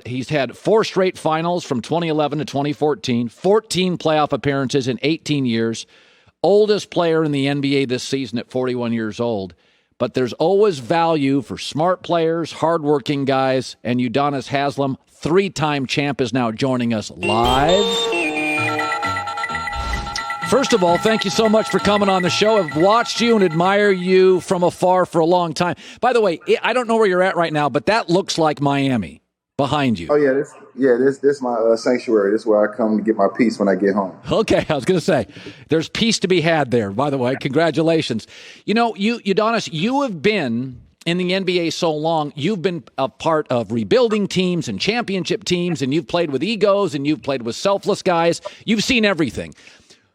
He's had 4 straight finals from 2011 to 2014, 14 playoff appearances in 18 years, oldest player in the NBA this season at 41 years old. But there's always value for smart players, hardworking guys, and Udonis Haslem, 3-time champ, is now joining us live. First of all, thank you so much for coming on the show. I've watched you and admire you from afar for a long time. By the way, I don't know where you're at right now, but that looks like Miami behind you. Oh, yeah, this my sanctuary. This is where I come to get my peace when I get home. Okay, I was going to say, there's peace to be had there, by the way. Congratulations. You know, Udonis, you have been in the NBA so long. You've been a part of rebuilding teams and championship teams, and you've played with egos, and you've played with selfless guys. You've seen everything.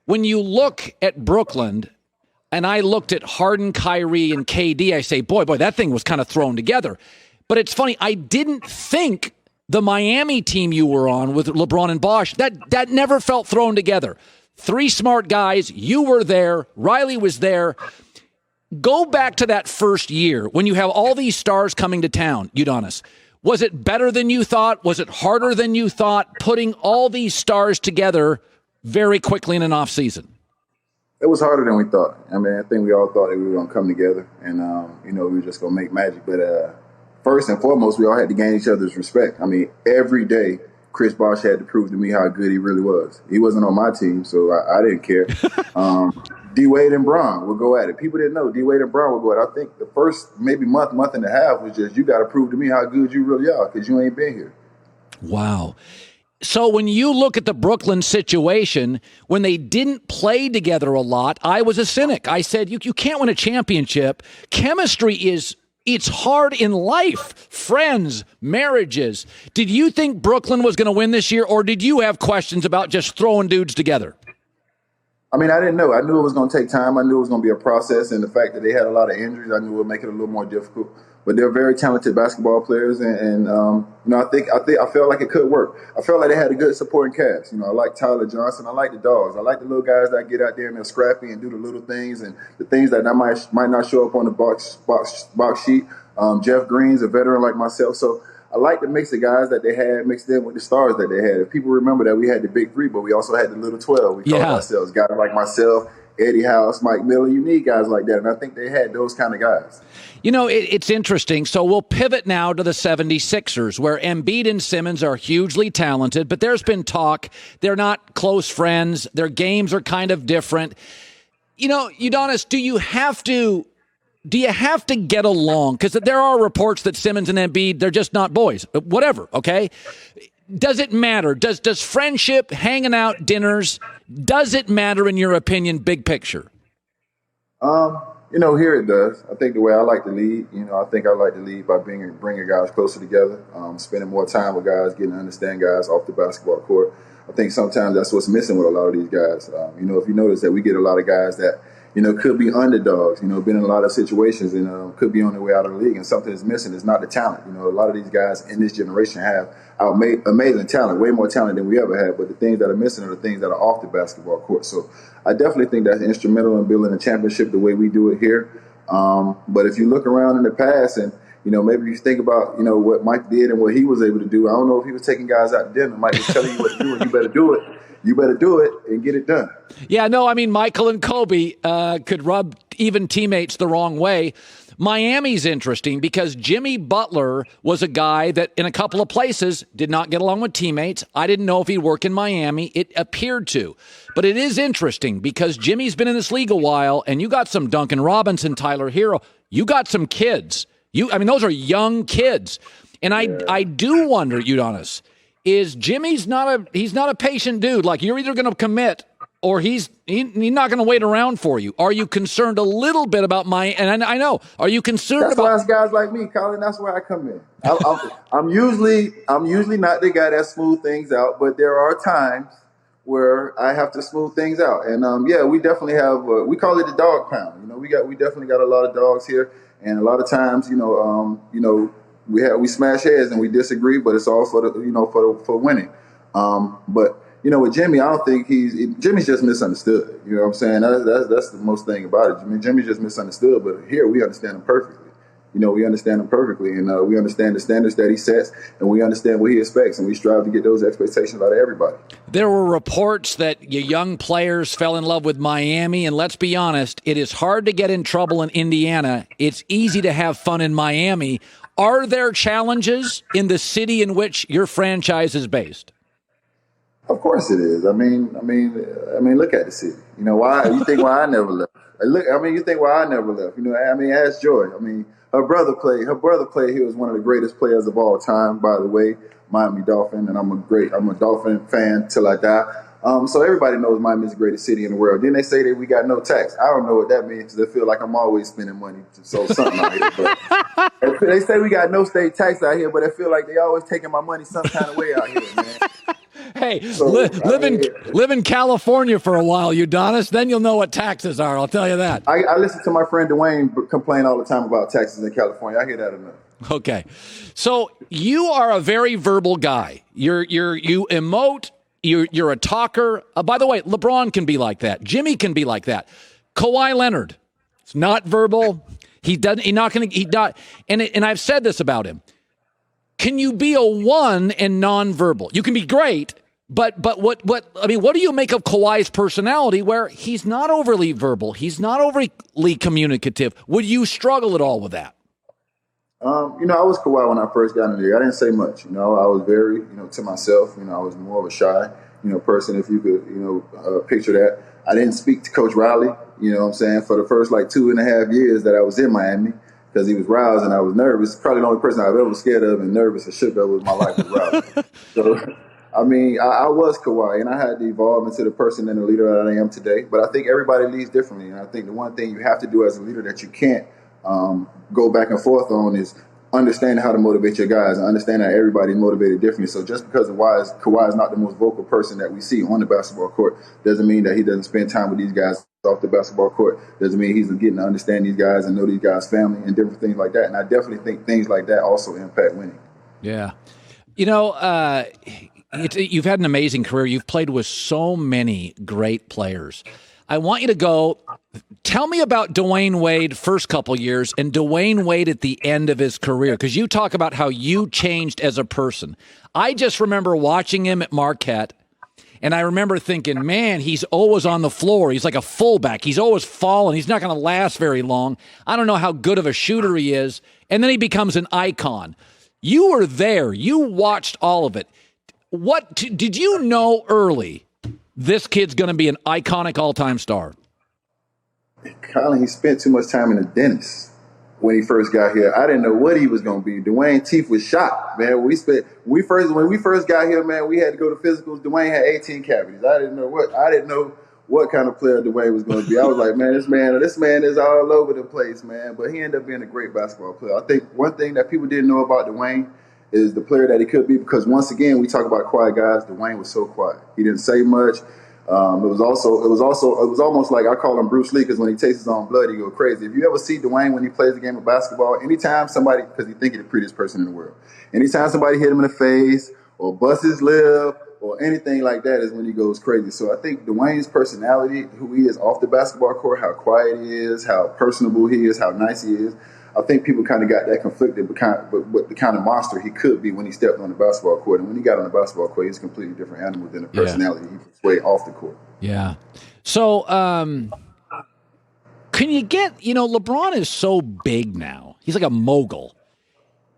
When you look at Brooklyn, and I looked at Harden, Kyrie, and KD, I say, boy, that thing was kind of thrown together. But it's funny, I didn't think the Miami team you were on with LeBron and Bosh, that never felt thrown together. 3 smart guys, you were there, Riley was there. Go back to that first year when you have all these stars coming to town, Udonis. Was it better than you thought? Was it harder than you thought, putting all these stars together very quickly in an off season? It was harder than we thought. I mean, I think we all thought that we were going to come together and, we were just going to make magic. But first and foremost, we all had to gain each other's respect. I mean, every day, Chris Bosh had to prove to me how good he really was. He wasn't on my team, so I didn't care. D-Wade and Bron would go at it. People didn't know. D-Wade and Bron would go at it. I think the first maybe month and a half was just, you got to prove to me how good you really are because you ain't been here. Wow. So when you look at the Brooklyn situation, when they didn't play together a lot, I was a cynic. I said, you can't win a championship. Chemistry it's hard in life. Friends, marriages. Did you think Brooklyn was going to win this year, or did you have questions about just throwing dudes together? I mean, I didn't know. I knew it was going to take time. I knew it was going to be a process, and the fact that they had a lot of injuries, I knew it would make it a little more difficult. But they're very talented basketball players, and I felt like it could work. I felt like they had a good supporting cast. I like Tyler Johnson. I like the dogs. I like the little guys that get out there and they're scrappy and do the little things and the things that might not show up on the box sheet. Jeff Green's a veteran like myself, so I like the mix of guys that they had mixed in with the stars that they had. If people remember that we had the big 3, but we also had the little 12. We called ourselves guys like myself, Eddie House, Mike Miller. You need guys like that, and I think they had those kind of guys. It's interesting. So we'll pivot now to the 76ers, where Embiid and Simmons are hugely talented, but there's been talk. They're not close friends. Their games are kind of different. Udonis, do you have to get along? Because there are reports that Simmons and Embiid, they're just not boys. Whatever, okay? Does it matter? Does friendship, hanging out, dinners, does it matter in your opinion, big picture? Here it does. I think the way I like to lead, I think I like to lead by bringing guys closer together, spending more time with guys, getting to understand guys off the basketball court. I think sometimes that's what's missing with a lot of these guys. If you notice that we get a lot of guys that, could be underdogs, been in a lot of situations and could be on their way out of the league. And something that's missing is not the talent. A lot of these guys in this generation have amazing talent, way more talent than we ever had. But the things that are missing are the things that are off the basketball court. So I definitely think that's instrumental in building a championship the way we do it here. But if you look around in the past and, maybe you think about, what Mike did and what he was able to do. I don't know if he was taking guys out to dinner. Mike was telling you what to do and you better do it. You better do it and get it done. Yeah, no, I mean, Michael and Kobe could rub even teammates the wrong way. Miami's interesting because Jimmy Butler was a guy that in a couple of places did not get along with teammates. I didn't know if he'd work in Miami. It appeared to. But it is interesting because Jimmy's been in this league a while, and you got some Duncan Robinson, Tyler Hero. You got some kids. Those are young kids. And I do wonder, Udonis, is Jimmy's not a patient dude. Like, you're either going to commit or he's not going to wait around for you. Are you concerned a little bit about and I know, are you concerned that's about? That's why it's guys like me, Colin. That's where I come in. I'm usually not the guy that smooth things out, but there are times where I have to smooth things out. And we definitely have. We call it the dog pound. We definitely got a lot of dogs here, and a lot of times, we smash heads and we disagree, but it's all for for winning. But with Jimmy, I don't think Jimmy's just misunderstood. You know what I'm saying? That's the most thing about it. Jimmy's just misunderstood, but here we understand him perfectly. we understand him perfectly, and we understand the standards that he sets, and we understand what he expects, and we strive to get those expectations out of everybody. There were reports that your young players fell in love with Miami, and let's be honest, it is hard to get in trouble in Indiana. It's easy to have fun in Miami. Are there challenges in the city in which your franchise is based? Of course it is. I mean, look at the city. Why? You think why I never left? You think why I never left? Ask Joy. Her brother played. He was one of the greatest players of all time, by the way, Miami Dolphin, and I'm a Dolphin fan till I die. So everybody knows Miami is the greatest city in the world. Then they say that we got no tax. I don't know what that means because I feel like I'm always spending money to sow something out here. But they say we got no state tax out here, but I feel like they always taking my money some kind of way out here, man. Hey, live in California for a while, Udonis. Then you'll know what taxes are. I'll tell you that. I listen to my friend Dwayne complain all the time about taxes in California. I hear that enough. Okay, so you are a very verbal guy. You emote. You're a talker. By the way, LeBron can be like that. Jimmy can be like that. Kawhi Leonard, it's not verbal. And I've said this about him. Can you be a one and nonverbal? You can be great, but what do you make of Kawhi's personality where he's not overly verbal, he's not overly communicative? Would you struggle at all with that? I was Kawhi when I first got in the league. I didn't say much. I was very, to myself. I was more of a shy, person. If you could, picture that. I didn't speak to Coach Riley. For the first 2.5 years that I was in Miami. Because he was roused and I was nervous. Probably the only person I've ever scared of and nervous and shook up with my life was roused. So, I was Kawhi, and I had to evolve into the person and the leader that I am today. But I think everybody leads differently. And I think the one thing you have to do as a leader that you can't go back and forth on is understanding how to motivate your guys and understanding that everybody's motivated differently. So just because Kawhi is not the most vocal person that we see on the basketball court doesn't mean that he doesn't spend time with these guys off the basketball court. Doesn't mean he's getting to understand these guys and know these guys' family and different things like that. And I definitely think things like that also impact winning. Yeah. You've had an amazing career. You've played with so many great players. I want you to tell me about Dwyane Wade first couple years and Dwyane Wade at the end of his career, because you talk about how you changed as a person. I just remember watching him at Marquette, and I remember thinking, man, he's always on the floor. He's like a fullback. He's always falling. He's not going to last very long. I don't know how good of a shooter he is. And then he becomes an icon. You were there. You watched all of it. What did you know early? This kid's going to be an iconic all-time star. Colin, he spent too much time in the dentist when he first got here. I didn't know what he was going to be. Dwayne's teeth was shot, man. When we first got here, man, we had to go to physicals. Dwayne had 18 cavities. I didn't know what kind of player Dwayne was going to be. I was like, man, this man is all over the place, man. But he ended up being a great basketball player. I think one thing that people didn't know about Dwayne is the player that he could be, because once again, we talk about quiet guys. Dwayne was so quiet. He didn't say much. It was almost like I call him Bruce Lee, because when he tastes his own blood, he go crazy. If you ever see Dwayne when he plays a game of basketball, anytime somebody, because he think he's the prettiest person in the world, anytime somebody hit him in the face or bust his lip or anything like that is when he goes crazy. So I think Dwayne's personality, who he is off the basketball court, how quiet he is, how personable he is, how nice he is, I think people kind of got that conflicted with the kind of monster he could be when he stepped on the basketball court. And when he got on the basketball court, he's a completely different animal than the personality he portrayed off the court. Yeah. So can you get, LeBron is so big now. He's like a mogul.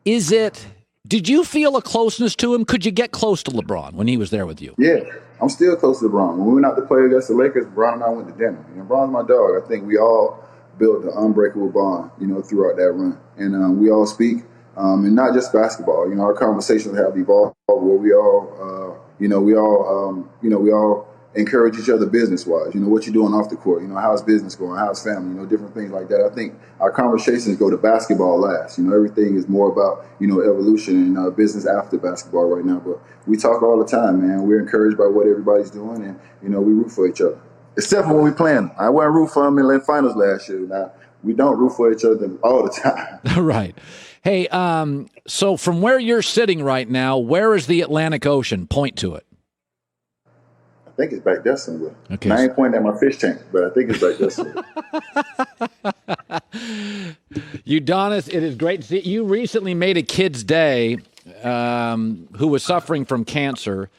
Did you feel a closeness to him? Could you get close to LeBron when he was there with you? Yeah, I'm still close to LeBron. When we went out to play against the Lakers, LeBron and I went to dinner. LeBron's my dog. I think we all built an unbreakable bond, throughout that run. And we all speak, and not just basketball. Our conversations have evolved where we all encourage each other business-wise. What you're doing off the court. How's business going? How's family? Different things like that. I think our conversations go to basketball last. Everything is more about, evolution and business after basketball right now. But we talk all the time, man. We're encouraged by what everybody's doing, and, we root for each other. Except for when we playing. I wasn't root for them in the finals last year. Now, we don't root for each other all the time. Right. Hey, so from where you're sitting right now, where is the Atlantic Ocean? Point to it. think it's back there somewhere. Okay. And I ain't pointing at my fish tank, but I think it's back there somewhere. Udonis, it is great to see you. Recently made a kid's day who was suffering from cancer,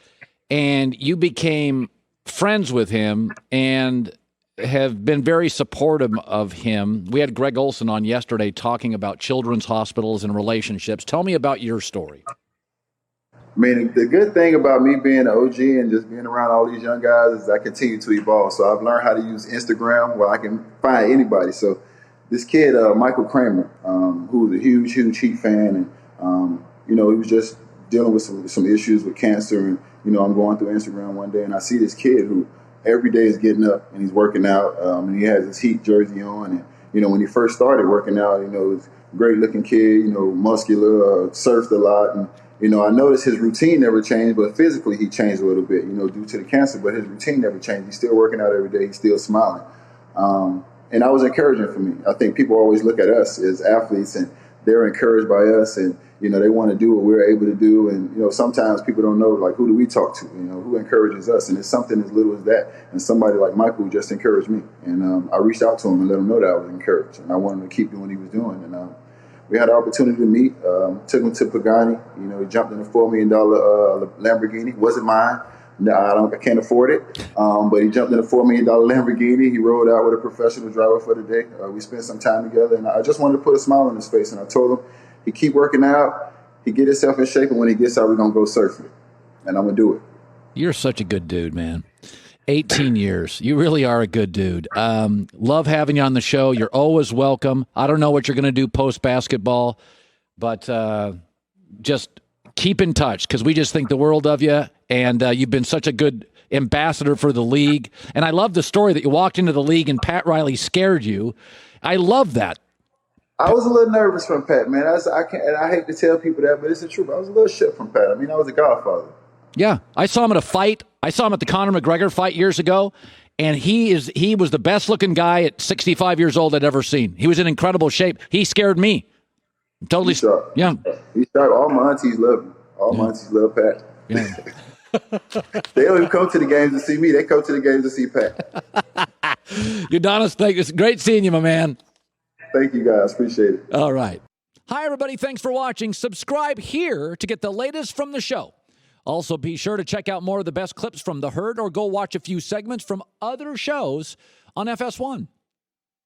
and you became friends with him and have been very supportive of him. We had Greg Olson on yesterday talking about children's hospitals and relationships. Tell me about your story. I mean, the good thing about me being an OG and just being around all these young guys is I continue to evolve. So I've learned how to use Instagram where I can find anybody. So this kid, Michael Kramer, who was a huge Heat fan, and he was just dealing with some issues with cancer. And I'm going through Instagram one day, and I see this kid who every day is getting up and he's working out, and he has his Heat jersey on. And when he first started working out, he was a great looking kid, muscular, surfed a lot, and I noticed his routine never changed, but physically he changed a little bit, due to the cancer. But his routine never changed. He's still working out every day. He's still smiling. And that was encouraging for me. I think people always look at us as athletes and they're encouraged by us, and they want to do what we're able to do. And sometimes people don't know, like, who do we talk to? Who encourages us? And it's something as little as that. And somebody like Michael just encouraged me, and I reached out to him and let him know that I was encouraged, and I wanted him to keep doing what he was doing. And we had the opportunity to meet. Took him to Pagani. He jumped in a $4 million Lamborghini. Wasn't mine. No, I can't afford it. But he jumped in a $4 million Lamborghini. He rode out with a professional driver for the day. We spent some time together, and I just wanted to put a smile on his face. And I told him he keep working out, he get himself in shape, and when he gets out, we're gonna go surfing, and I'm gonna do it. You're such a good dude, man. 18 years. You really are a good dude. Love having you on the show. You're always welcome. I don't know what you're going to do post-basketball, but just keep in touch because we just think the world of you, and you've been such a good ambassador for the league. And I love the story that you walked into the league and Pat Riley scared you. I love that. I was a little nervous from Pat, man. I hate to tell people that, but it's the truth. I was a little shit from Pat. I mean, I was a godfather. Yeah, I saw him at a fight. I saw him at the Conor McGregor fight years ago, and he was the best-looking guy at 65 years old I'd ever seen. He was in incredible shape. He scared me. Totally. He's sharp. Yeah. He's sharp. All my aunties love him. All my aunties love Pat. Yeah. They don't even come to the games to see me. They come to the games to see Pat. Udonis, thank you. It's great seeing you, my man. Thank you, guys. Appreciate it. All right. Hi, everybody. Thanks for watching. Subscribe here to get the latest from the show. Also, be sure to check out more of the best clips from The Herd or go watch a few segments from other shows on FS1.